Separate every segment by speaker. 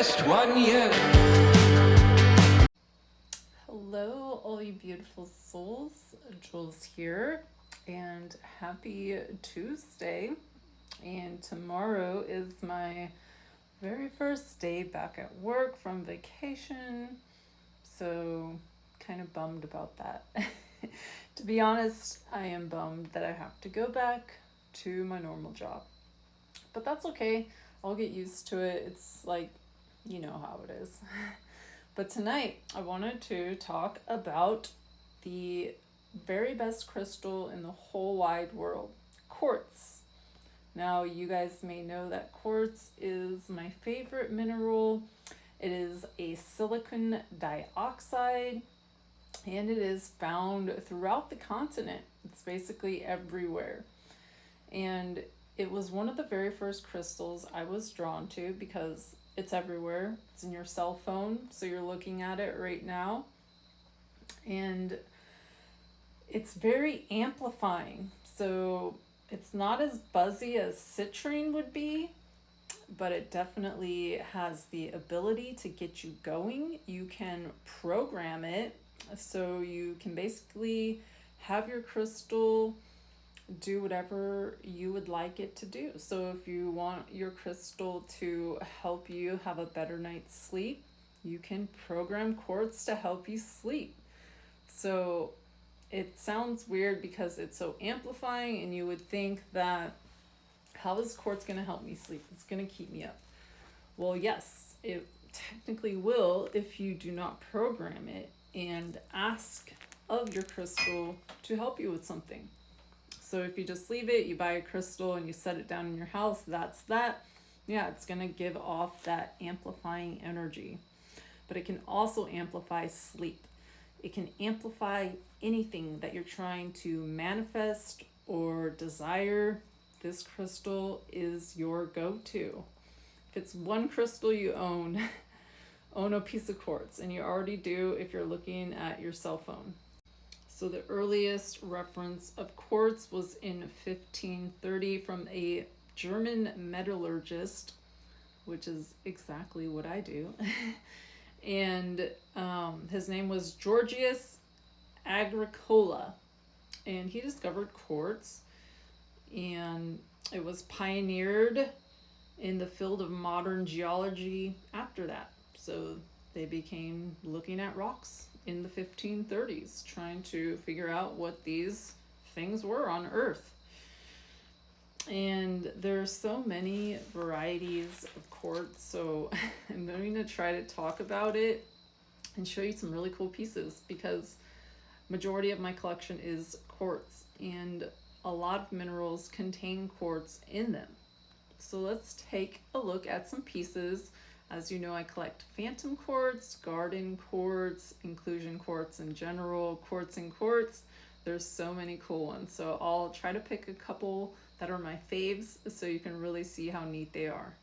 Speaker 1: best one yet.
Speaker 2: Hello, all you beautiful souls. Jules here, and happy Tuesday. And tomorrow is my very first day back at work from vacation, so kind of bummed about that. To be honest, I am bummed that I have to go back to my normal job, but that's okay. I'll get used to it. It's like, you know how it is. But tonight I wanted to talk about the very best crystal in the whole wide world, quartz. Now, you guys may know that quartz is my favorite mineral. It is a silicon dioxide, and it is found throughout the continent. It's basically everywhere. And it was one of the very first crystals I was drawn to because it's everywhere. It's in your cell phone, so you're looking at it right now. And it's very amplifying. So it's not as buzzy as citrine would be, but it definitely has the ability to get you going. You can program it, so you can basically have your crystal do whatever you would like it to do. So if you want your crystal to help you have a better night's sleep, you can program quartz to help you sleep. So it sounds weird because it's so amplifying, and you would think that, how is quartz going to help me sleep? It's going to keep me up. Well, yes, it technically will if you do not program it and ask of your crystal to help you with something. So if you just leave it, you buy a crystal and you set it down in your house, that's that. Yeah, it's going to give off that amplifying energy. But it can also amplify sleep. It can amplify anything that you're trying to manifest or desire. This crystal is your go-to. If it's one crystal you own, own a piece of quartz, and you already do if you're looking at your cell phone. So the earliest reference of quartz was in 1530 from a German metallurgist, which is exactly what I do. And his name was Georgius Agricola, and he discovered quartz, and it was pioneered in the field of modern geology after that. So they became looking at rocks in the 1530s, trying to figure out what these things were on Earth. And there's so many varieties of quartz, so I'm going to try to talk about it and show you some really cool pieces, because majority of my collection is quartz, and a lot of minerals contain quartz in them. So let's take a look at some pieces. As you know, I collect phantom quartz, garden quartz, inclusion quartz in general, quartz and quartz. There's so many cool ones. So I'll try to pick a couple that are my faves so you can really see how neat they are.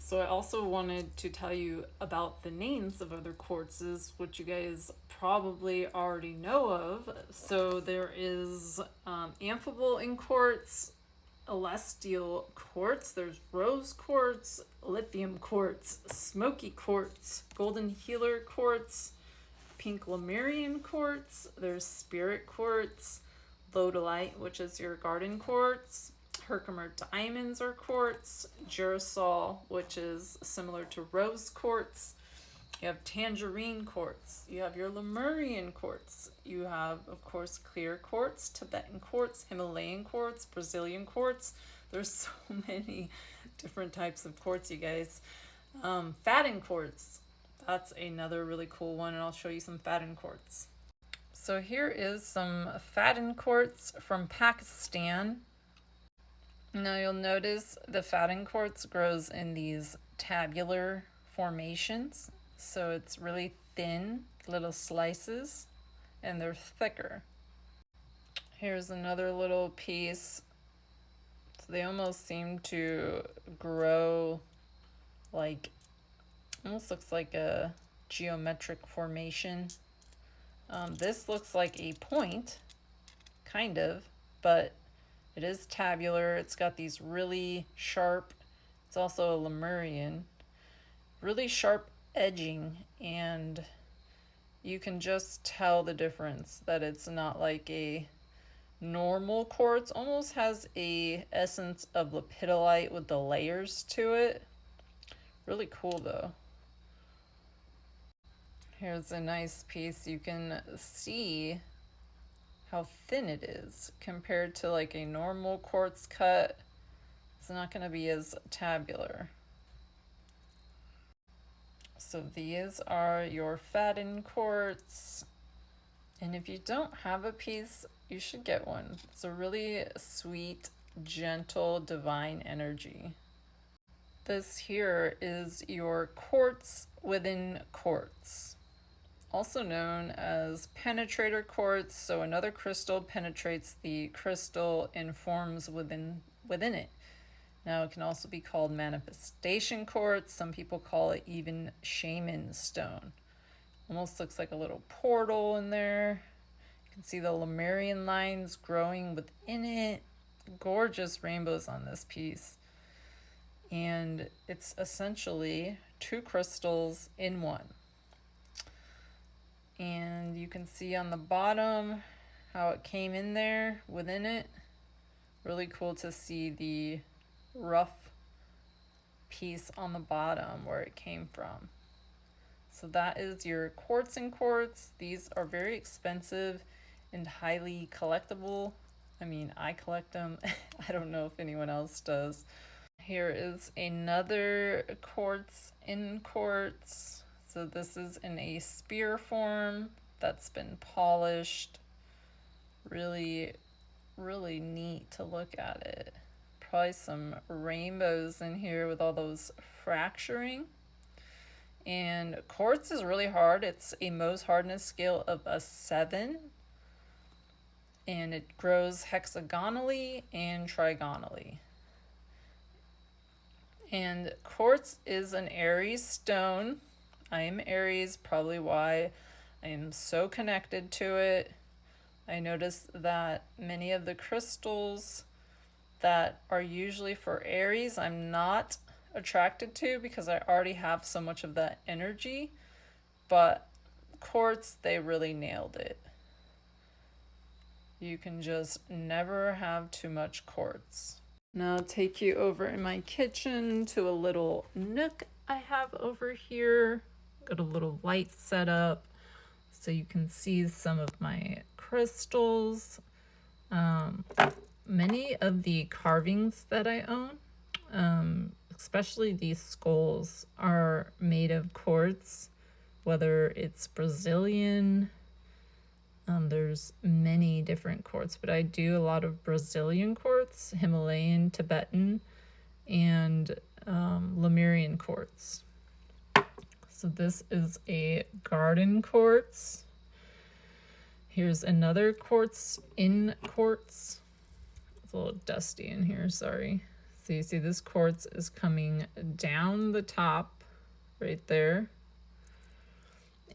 Speaker 2: So I also wanted to tell you about the names of other quartzes, which you guys probably already know of. So there is amphibole in quartz, celestial quartz, there's rose quartz, lithium quartz, smoky quartz, golden healer quartz, pink lemurian quartz, there's spirit quartz, lodolite, which is your garden quartz, Herkimer diamonds are quartz, girasol, which is similar to rose quartz. You have tangerine quartz, you have your Lemurian quartz, you have, of course, clear quartz, Tibetan quartz, Himalayan quartz, Brazilian quartz. There's so many different types of quartz, you guys. Faden quartz, that's another really cool one, and I'll show you some Faden quartz. So here is some Faden quartz from Pakistan. Now you'll notice the Faden quartz grows in these tabular formations. So it's really thin, little slices, and they're thicker. Here's another little piece. So they almost seem to grow like, almost looks like a geometric formation. This looks like a point, kind of, but it is tabular. It's got these really sharp, it's also a Lemurian, really sharp edging, and you can just tell the difference that it's not like a normal quartz. Almost has a essence of lepidolite with the layers to it. Really cool though. Here's a nice piece. You can see how thin it is compared to like a normal quartz cut. It's not going to be as tabular. So these are your Faden quartz. And if you don't have a piece, you should get one. It's a really sweet, gentle, divine energy. This here is your quartz within quartz, also known as penetrator quartz. So another crystal penetrates the crystal and forms within it. Now it can also be called manifestation quartz. Some people call it even shaman stone. Almost looks like a little portal in there. You can see the Lemurian lines growing within it. Gorgeous rainbows on this piece. And it's essentially two crystals in one. And you can see on the bottom how it came in there within it. Really cool to see the rough piece on the bottom where it came from. So that is your quartz and quartz. These are very expensive and highly collectible. I mean, I collect them. I don't know if anyone else does. Here is another quartz in quartz. So this is in a spear form that's been polished. Really, really neat to look at it. Probably some rainbows in here with all those fracturing. And quartz is really hard. It's a Mohs hardness scale of a 7. And it grows hexagonally and trigonally. And quartz is an Aries stone. I am Aries, probably why I am so connected to it. I noticed that many of the crystals that are usually for Aries, I'm not attracted to because I already have so much of that energy. But quartz, they really nailed it. You can just never have too much quartz. Now I'll take you over in my kitchen to a little nook I have over here. Got a little light set up so you can see some of my crystals. Many of the carvings that I own, especially these skulls, are made of quartz, whether it's Brazilian. There's many different quartz, but I do a lot of Brazilian quartz, Himalayan, Tibetan, and Lemurian quartz. So this is a garden quartz. Here's another quartz in quartz. It's a little dusty in here, sorry. So you see this quartz is coming down the top right there.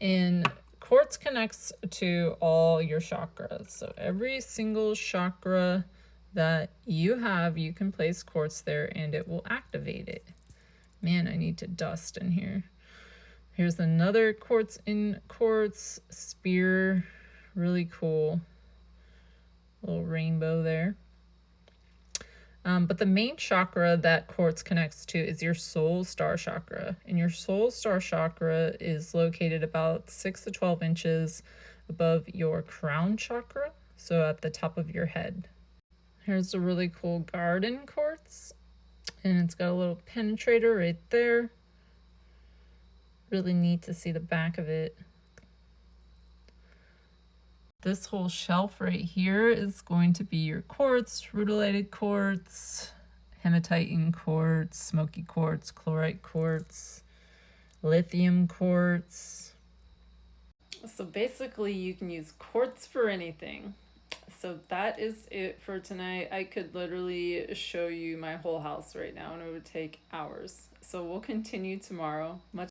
Speaker 2: And quartz connects to all your chakras. So every single chakra that you have, you can place quartz there and it will activate it. Man, I need to dust in here. Here's another quartz in quartz spear. Really cool. Little rainbow there. But the main chakra that quartz connects to is your soul star chakra. And your soul star chakra is located about 6 to 12 inches above your crown chakra, so at the top of your head. Here's a really cool garden quartz, and it's got a little penetrator right there. Really neat to see the back of it. This whole shelf right here is going to be your quartz, rutilated quartz, hematite quartz, smoky quartz, chlorite quartz, lithium quartz. So basically you can use quartz for anything. So that is it for tonight. I could literally show you my whole house right now and it would take hours. So we'll continue tomorrow. Much